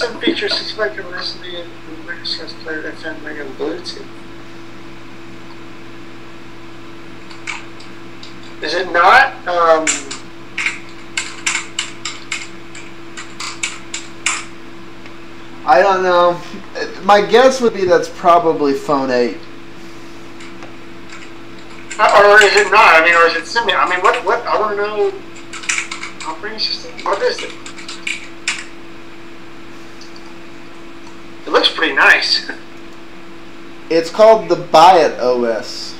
Some features suspect of listening and Microsoft's player FM ring and Bluetooth. Is it not? I don't know. My guess would be that's probably phone 8. Or is it not? I mean, or is it Symbian? I mean, what? I want to know. Operating system? What is it? It looks pretty nice. It's called the Buy It OS.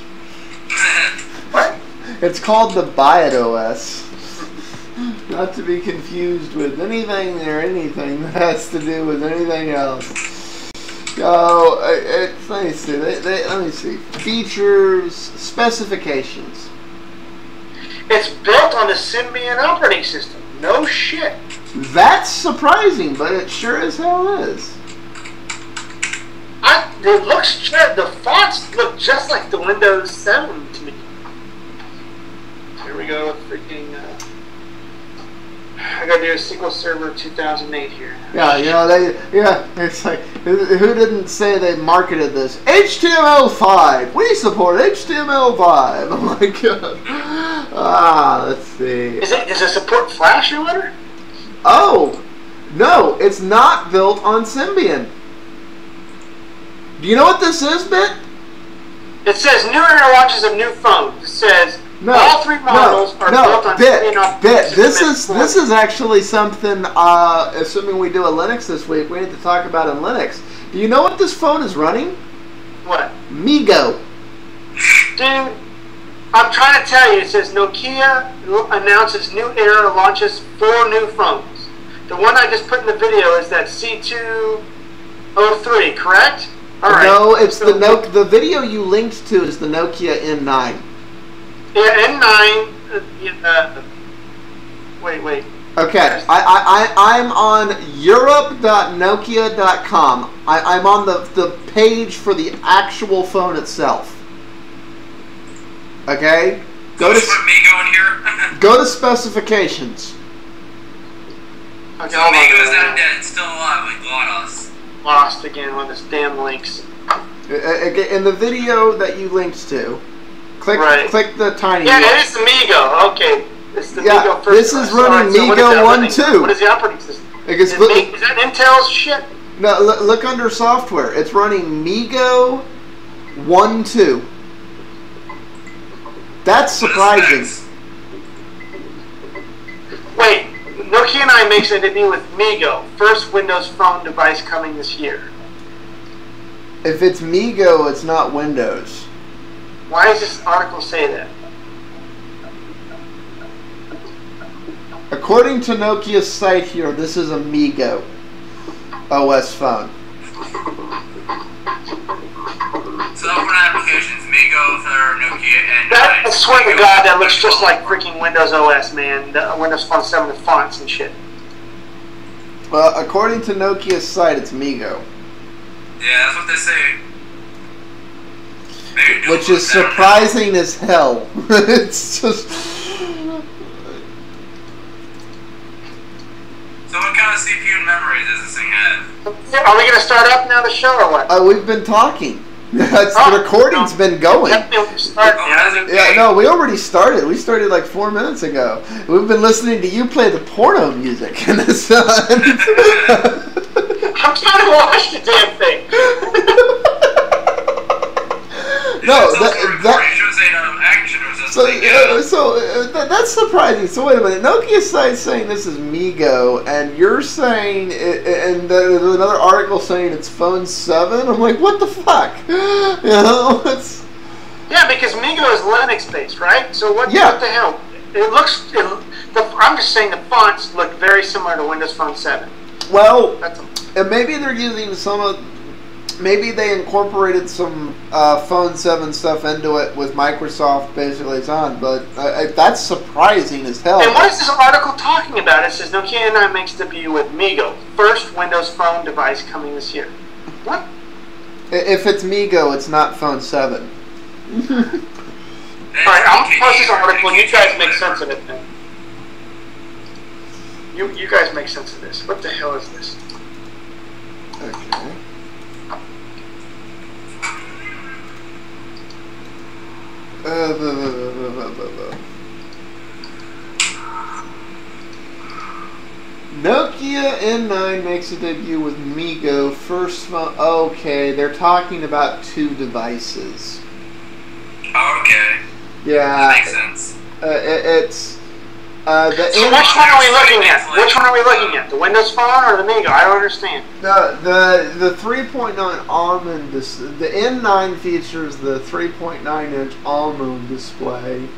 What? It's called the Buy It OS. Not to be confused with anything that has to do with anything else. Oh, let me see. Let me see. Features, specifications. It's built on the Symbian operating system. No shit. That's surprising, but it sure as hell is. It looks. The fonts look just like the Windows 7 to me. Here we go. Freaking. I gotta do a SQL Server 2008 here. Yeah, you know it's like who didn't say they marketed this HTML5? We support HTML5. Oh my god. Let's see. Does it support Flash or whatever? Oh no, it's not built on Symbian. Do you know what this is, Bit? It says new era launches of new phones. It says. All three models are built on Symbian. This is actually something. Assuming we do a Linux this week, we need to talk about in Linux. Do you know what this phone is running? What? MeeGo. Dude, I'm trying to tell you. It says Nokia announces new era launches 4 new phones. The one I just put in the video is that C203, correct? All right. No, it's the video you linked to is the Nokia N9. Yeah, N9. Wait. Okay, I'm on Europe.Nokia.com. I'm on the page for the actual phone itself. Okay, go to MeeGo in here. Go to specifications. Okay, so MeeGo's not dead; it's still alive, like GLaDOS. Lost again with this damn links. In the video that you linked to. Click the tiny. Yeah, it is the MeeGo. Okay, it's the MeeGo first. This is running MeeGo 1.2. What is the operating system? Is that Intel's shit? No, look under software. It's running MeeGo 1.2. That's surprising. Wait, Nokia 9 makes a debut with MeeGo, first Windows Phone device coming this year. If it's MeeGo, it's not Windows. Why does this article say that? According to Nokia's site here, this is a MeeGo OS phone. So open applications, MeeGo for Nokia and I swear to God, that looks just like freaking Windows OS, man. The Windows Phone 7 with fonts and shit. Well, according to Nokia's site, it's MeeGo. Yeah, that's what they say. Which is surprising as hell. It's just. So what kind of CPU and memory does this thing have? Are we going to start up now the show or what? We've been talking. The recording's been going. No, we already started. We started like 4 minutes ago. We've been listening to you play the porno music. And I'm trying to watch the damn thing. No, that's surprising. So wait a minute, Nokia's site saying this is MeeGo, and you're saying, and there's another article saying it's phone 7. I'm like, what the fuck? You know, it's. Yeah, because MeeGo is Linux based, right? So what the hell? It looks. I'm just saying the fonts look very similar to Windows Phone 7. Well, and maybe they're using some of. Maybe they incorporated some Phone 7 stuff into it with Microsoft basically on, but that's surprising as hell. And what is this article talking about? It says Nokia 9 makes debut with MeeGo, first Windows Phone device coming this year. What? If it's MeeGo, it's not Phone 7. Alright, I'm going to post this article and you guys make sense of it then. You guys make sense of this. What the hell is this? Okay. Nokia N9 makes a debut with MeeGo first phone. Okay, they're talking about two devices. Okay. Yeah. That makes sense. It's So which one are we looking at? Which one are we looking at? The Windows Phone or the MeeGo? I don't understand. the 3.9 almond the N9 features the 3.9 inch almond display.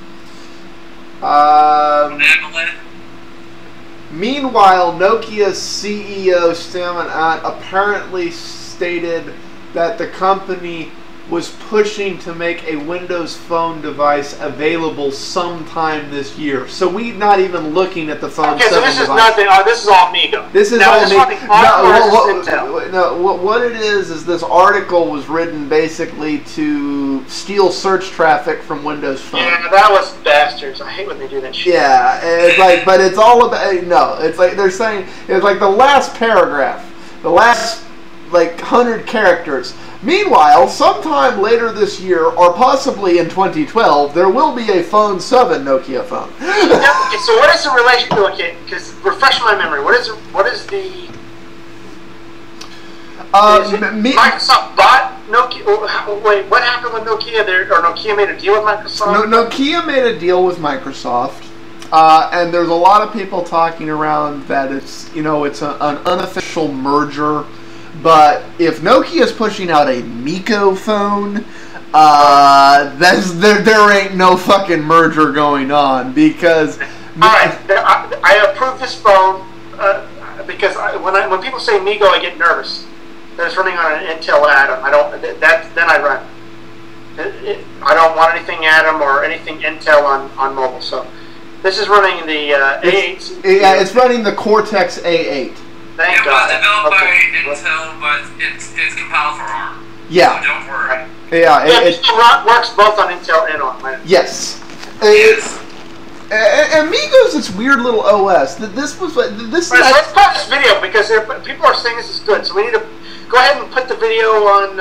Meanwhile, Nokia's CEO Stammen apparently stated that the company was pushing to make a Windows Phone device available sometime this year. So we're not even looking at the phone. Okay, so this is nothing. This is all MeeGo. This is now, all MeeGo. What it is this article was written basically to steal search traffic from Windows Phone. Yeah, that was bastards. I hate when they do that shit. Yeah, it's like, but it's all about, no, it's like they're saying, it's like the last paragraph, the last, like, 100 characters. Meanwhile, sometime later this year, or possibly in 2012, there will be a Phone 7 Nokia phone. Okay, so what is the relation? Okay, because refresh my memory. What is the? Microsoft bought Nokia. Wait, what happened with Nokia? Or Nokia made a deal with Microsoft? Nokia made a deal with Microsoft, and there's a lot of people talking around that it's an unofficial merger. But if Nokia is pushing out a MeeGo phone, there ain't no fucking merger going on because. Alright, I approve this phone because when people say MeeGo, I get nervous. That it's running on an Intel Atom. Then I run. I don't want anything Atom or anything Intel on mobile. So this is running the A8. Yeah, it's running the Cortex A8. Thank it God. was developed by Intel, but it's compiled for ARM. Yeah. So don't worry. Yeah, it works both on Intel and on Linux. Yes. Yes. And MeeGo's this weird little OS. This was this. Right, so let's put this video because people are saying this is good. So we need to go ahead and put the video on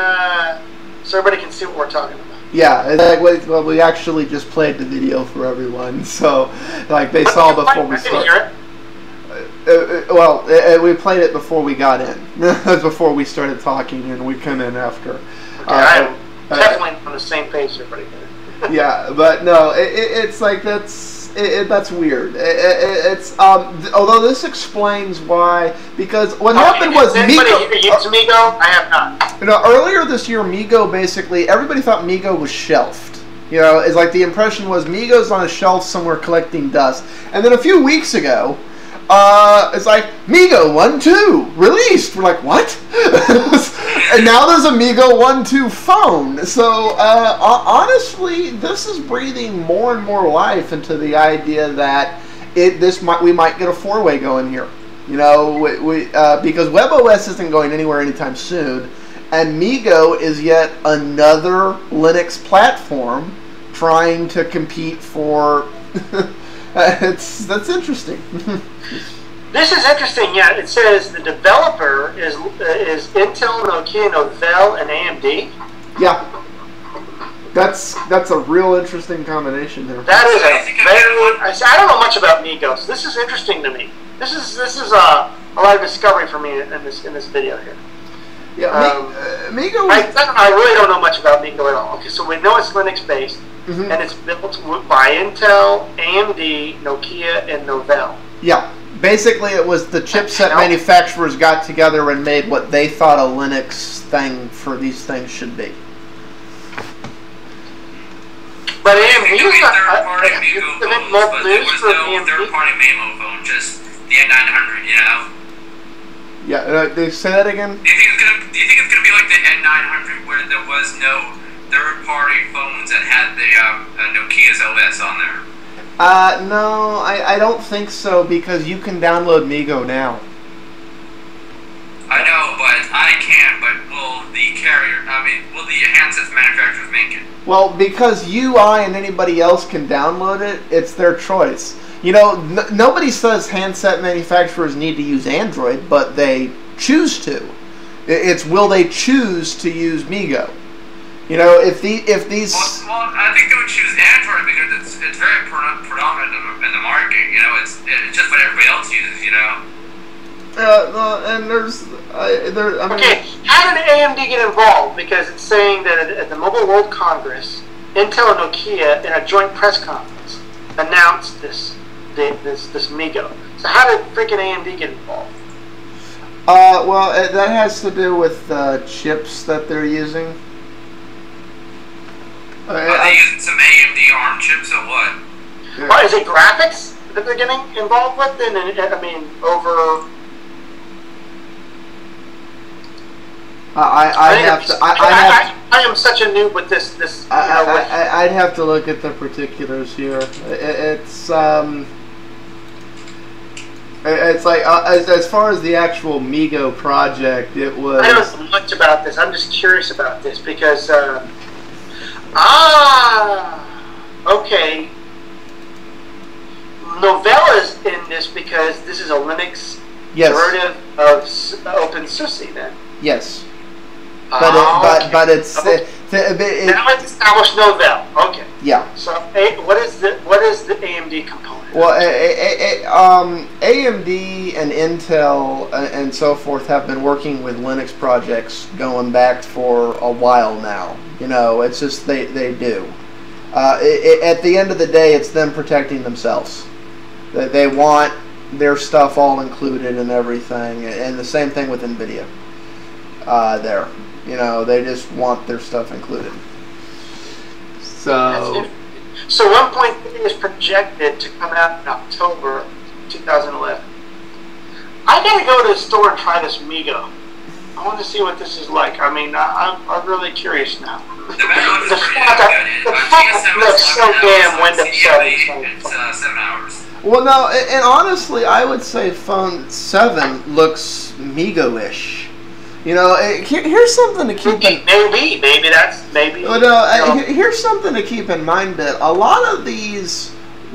so everybody can see what we're talking about. Yeah, well, we actually just played the video for everyone, so like they saw before we started. We played it before we got in. Before we started talking, and we come in after. Okay, I'm definitely on the same page as everybody. Yeah, but no, it's like that's weird. It's although this explains why, because what happened was MeeGo. Use MeeGo? I have not. Earlier this year, MeeGo basically everybody thought MeeGo was shelved. It's like the impression was MeeGo's on a shelf somewhere collecting dust, and then a few weeks ago. It's like MeeGo 1.2 released. We're like, what? And now there's a MeeGo 1.2 phone. So honestly, this is breathing more and more life into the idea that we might get a four-way going here. Because WebOS isn't going anywhere anytime soon, and MeeGo is yet another Linux platform trying to compete for. That's interesting. This is interesting. Yeah, it says the developer is Intel, Nokia, Novell, and AMD. Yeah, that's a real interesting combination there. That is I don't know much about MeeGo, so this is interesting to me. This is a lot of discovery for me in this video here. Yeah, MeeGo. I really don't know much about MeeGo at all. Okay, so we know it's Linux based. Mm-hmm. And it's built by Intel, AMD, Nokia, and Novell. Yeah. Basically, it was the chipset manufacturers got together and made what they thought a Linux thing for these things should be. But AMD is third-party MeeGo phones, but there was no third-party MeeGo phone, just the N900, Yeah, they say that again? Do you think it's gonna be like the N900 where there was no third-party phones that had the Nokia's OS on there? No, I don't think so, because you can download MeeGo now. I know, but I can't, but will the handsets manufacturers make it? Well, because UI and anybody else can download it, it's their choice. Nobody says handset manufacturers need to use Android, but they choose to. It's will they choose to use MeeGo? You know, if these. Well, I think they would choose Android because it's very predominant in the market. You know, it's just what everybody else uses. You know. And I mean, okay, how did AMD get involved? Because it's saying that at the Mobile World Congress, Intel and Nokia, in a joint press conference, announced this MeeGo. So how did freaking AMD get involved? Well, that has to do with chips that they're using. Are they using some AMD ARM chips or what? Yeah. Well, is it graphics that they're getting involved with? And I mean, over. I am such a noob with this. I'd have to look at the particulars here. It's like as far as the actual MeeGo project, it was. I don't know much about this. I'm just curious about this because. Okay. Novella's in this because this is a Linux derivative of OpenSUSE. Then. Yes. But it's now it's established Novell. Okay. Yeah. So what is the AMD component? Well, AMD and Intel and so forth have been working with Linux projects going back for a while now. You know, it's just they do. At the end of the day, it's them protecting themselves. They want their stuff all included and everything, and the same thing with NVIDIA. There. You know, they just want their stuff included. So 1.3 is projected to come out in October 2011. I gotta go to the store and try this MeeGo. I want to see what this is like. I mean, I'm really curious now. The font looks so damn Windows 7. It's 7 hours. Well, no, and honestly, I would say Phone 7 looks MeeGo-ish. You know, here's something to keep in... Maybe. Here's something to keep in mind that a lot of these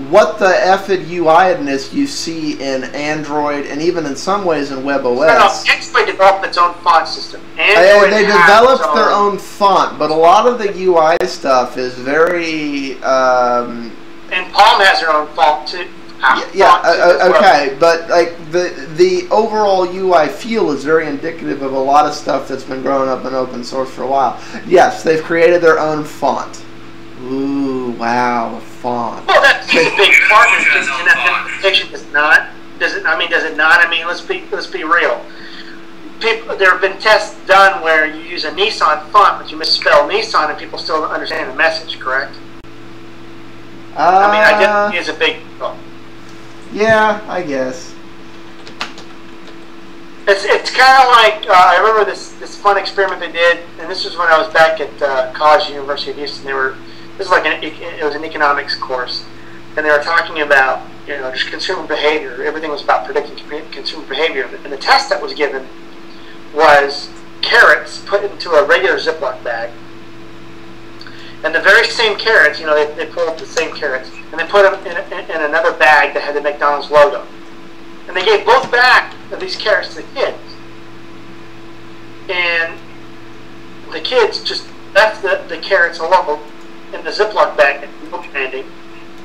what the effed UI-ness you see in Android and even in some ways in WebOS... Android developed its own font system. They developed their own font, but a lot of the UI stuff is very... and Palm has their own font too. Okay, but like the overall UI feel is very indicative of a lot of stuff that's been growing up in open source for a while. Yes, they've created their own font. Ooh, wow, a font. Well, that's a big part of it, and that implementation does not. Does it not? I mean, let's be real. There have been tests done where you use a Nissan font, but you misspell Nissan, and people still don't understand the message. Correct? I mean, identity is a big deal. Yeah, I guess. It's kind of like I remember this fun experiment they did, and this was when I was back at college, University of Houston. This was like it was an economics course, and they were talking about just consumer behavior. Everything was about predicting consumer behavior, and the test that was given was carrots put into a regular Ziploc bag. And the very same carrots, they pulled the same carrots, and they put them in another bag that had the McDonald's logo. And they gave both bags of these carrots to the kids. And the kids just left the carrots alone in the Ziploc bag, no candy,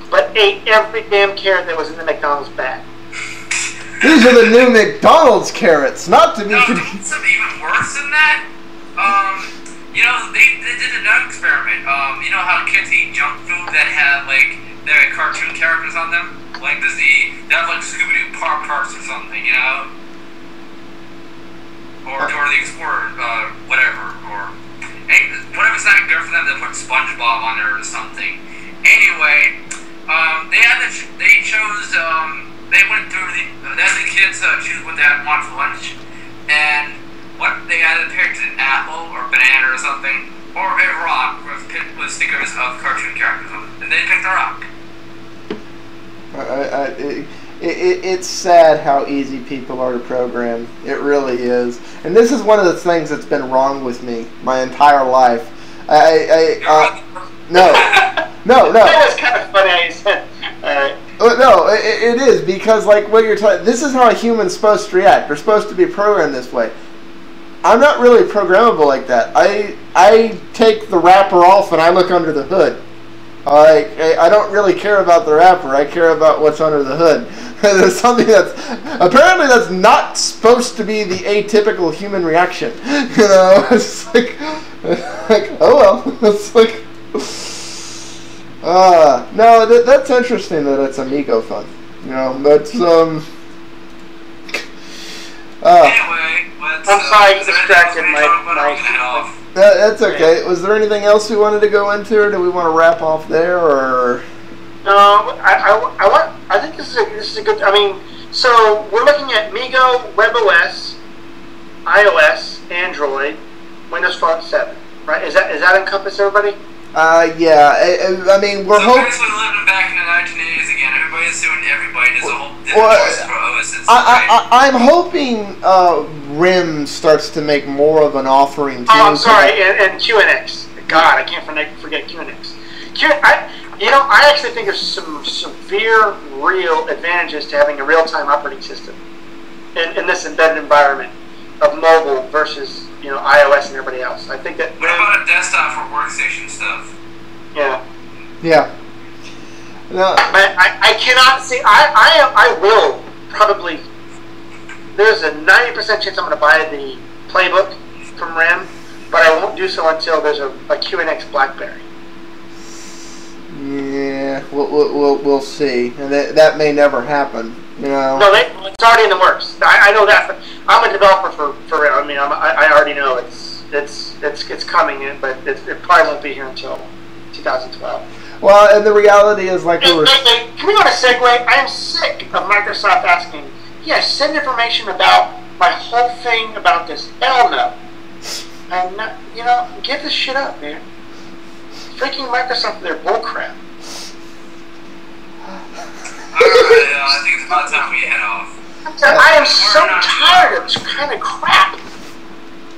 but ate every damn carrot that was in the McDonald's bag. These are the new McDonald's carrots, not to be confused. Something even worse than that. They did another experiment. You know how kids eat junk food that had their cartoon characters on them? Like they have like Scooby-Doo Pop-Tarts or something, or Dora the Explorer, whatever, or whatever's not good for them. They put SpongeBob on there or something. Anyway, they went through the kids choose what they want for lunch, and what they either picked an apple or banana or something, or a rock with stickers of cartoon characters on it, and they picked a rock. It's sad how easy people are to program. It really is, and this is one of the things that's been wrong with me my entire life. No. That was kind of funny how you said. No, it is because what you're talking. This is how a human's supposed to react. They're supposed to be programmed this way. I'm not really programmable like that. I take the wrapper off and I look under the hood. I don't really care about the wrapper. I care about what's under the hood. There's something that's not supposed to be the atypical human reaction. You know, it's like oh well. It's like no, that's interesting that it's a MeeGo fun. You know, that's Anyway, let's, I'm sorry, I distracted my that's okay. Was there anything else we wanted to go into, or do we want to wrap off there, or? No, I think this is a good. I mean, so we're looking at MeeGo, WebOS, iOS, Android, Windows Phone 7. Right? Is that encompass everybody? Yeah. I mean, we're hoping. So basically living back in the 1980s again. Everybody's suing everybody. There's a whole different choice for OSs. I'm hoping RIM starts to make more of an offering too. Oh, I'm sorry, and QNX. God, I can't forget QNX. I actually think there's some severe, real advantages to having a real-time operating system in this embedded environment of mobile versus iOS and everybody else. I think that. What about a desktop for workstation stuff? Yeah. Yeah. No. I cannot see. I will probably. There's a 90% chance I'm going to buy the playbook from RIM, but I won't do so until there's a QNX BlackBerry. Yeah, we'll see, and that may never happen. You know. No, it's already in the works. I know that. But I'm a developer for RIM. I mean, I already know it's coming, but it probably won't be here until 2012. Well, and the reality is, like can we go to segue? I am sick of Microsoft asking, send information about my whole thing about this. Hell no. And give this shit up, man. Freaking Microsoft, they're bullcrap. Alright, I think it's about time we head off. I am so tired of this kind of crap.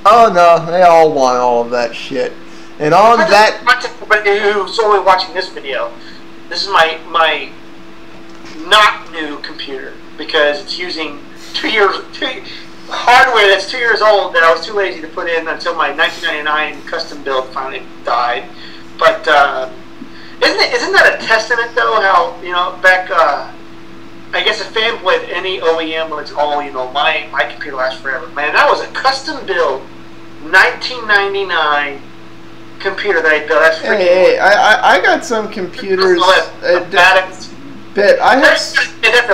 Oh no, they all want all of that shit. And on that, but who's only watching this video, this is my not new computer because it's using hardware that's 2 years old that I was too lazy to put in until my 1999 custom build finally died. But isn't that a testament though? How back I guess a fanboy of any OEM was all my computer lasts forever. Man, that was a custom build 1999 computer that I built. That's freaking. Hey, I got some computers. That's a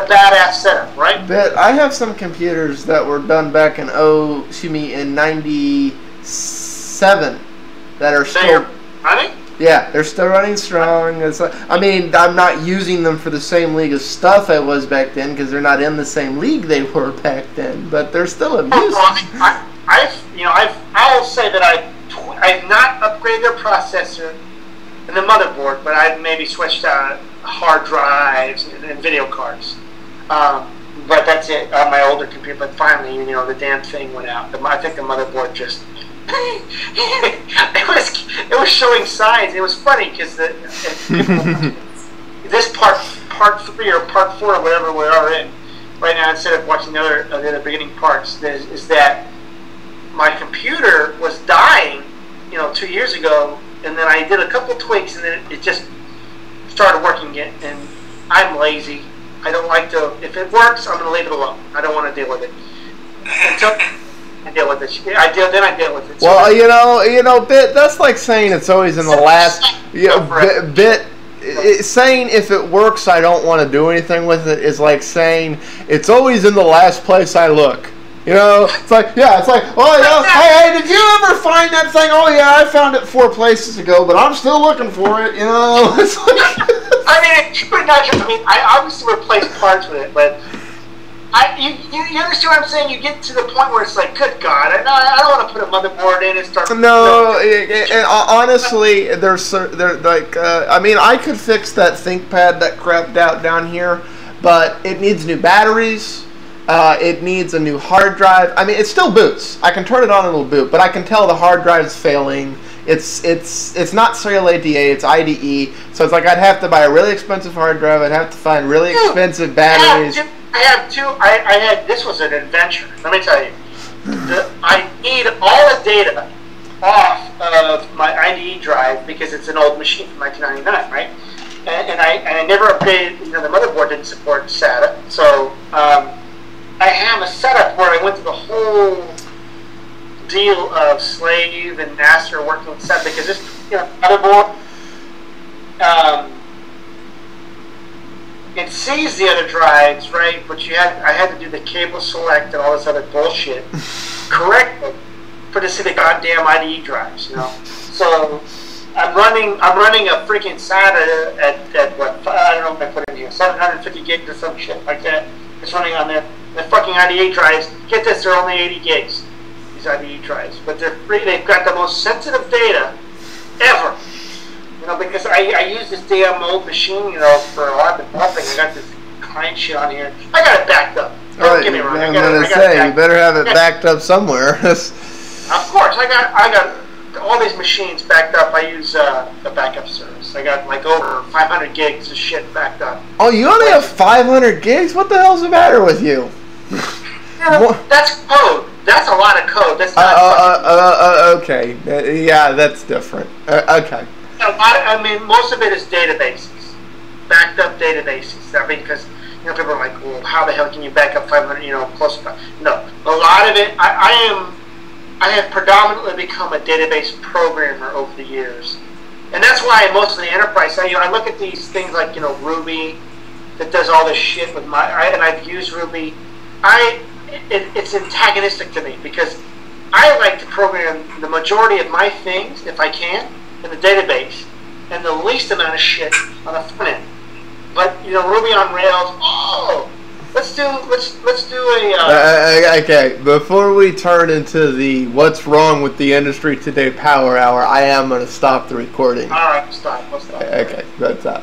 badass setup, right? But I have some computers that were done back in in '97 that are still running. Yeah, they're still running strong. I mean, I'm not using them for the same league of stuff I was back then because they're not in the same league they were back then. But they're still of use. I'll say that I've not upgraded their processor and the motherboard, but I've maybe switched out hard drives and video cards. But that's it on my older computer. But finally, the damn thing went out. I think the motherboard just. it was showing signs. It was funny because this part 3 or part 4 or whatever we are in right now, instead of watching the other beginning parts, is that my computer was dying 2 years ago, and then I did a couple tweaks, and then it just started working again. And I'm lazy. I don't like to. If it works, I'm going to leave it alone. I don't want to deal with it until I deal with it. Then I deal with it. So well, Bit. That's like saying it's always in the last. Bit. Saying if it works, I don't want to do anything with it is like saying it's always in the last place I look. It's like, oh yeah, hey, did you ever find that thing? Oh yeah, I found it 4 places ago, but I'm still looking for it. It's like. I obviously replaced parts with it, but you understand what I'm saying? You get to the point where it's like, good God, I don't want to put a motherboard in and start. No, honestly, I could fix that ThinkPad that crapped out down here, but it needs new batteries. It needs a new hard drive. I mean, it still boots. I can turn it on and it'll boot, but I can tell the hard drive's failing. It's not serial ATA, it's IDE. So it's like I'd have to buy a really expensive hard drive. I'd have to find really expensive batteries. I have two. This was an adventure. Let me tell you. need all the data off of my IDE drive because it's an old machine from 1999, right? And I never updated. You know, the motherboard didn't support SATA, so I have a setup where I went through the whole deal of slave and master working with SATA because this motherboard. It sees the other drives, right? But I had to do the cable select and all this other bullshit correctly for to see the goddamn IDE drives, you know. So I'm running a freaking SATA at what, I don't know what I put in here, 750 gigs or some shit like that. It's running on there. The fucking IDE drives, get this, they're only 80 gigs. These IDE drives, but they're free. They've got the most sensitive data ever. You know, because I use this damn old machine, you know, for a lot of developing. I got this client shit on here. I got it backed up. Don't get me wrong. I'm gonna say you better have it backed up somewhere. Of course, I got all these machines backed up. I use the backup service. I got like over 500 gigs of shit backed up. Oh, you only have 500 gigs? What the hell's the matter with you? Yeah, that's code. That's a lot of code. That's not. Okay. Yeah, that's different. Okay. I mean, most of it is databases, backed up databases. I mean, because people are like, well, how the hell can you back up 500? Close to. No, a lot of it. I have predominantly become a database programmer over the years, and that's why most of the enterprise. I look at these things like Ruby, that does all this shit with and I've used Ruby. It's antagonistic to me because I like to program the majority of my things, if I can, in the database, and the least amount of shit on the front end. But Ruby on Rails. Oh, let's do a. Okay, before we turn into the what's wrong with the industry today power hour, I am going to stop the recording. All right, stop. Let's stop. Okay, that's up.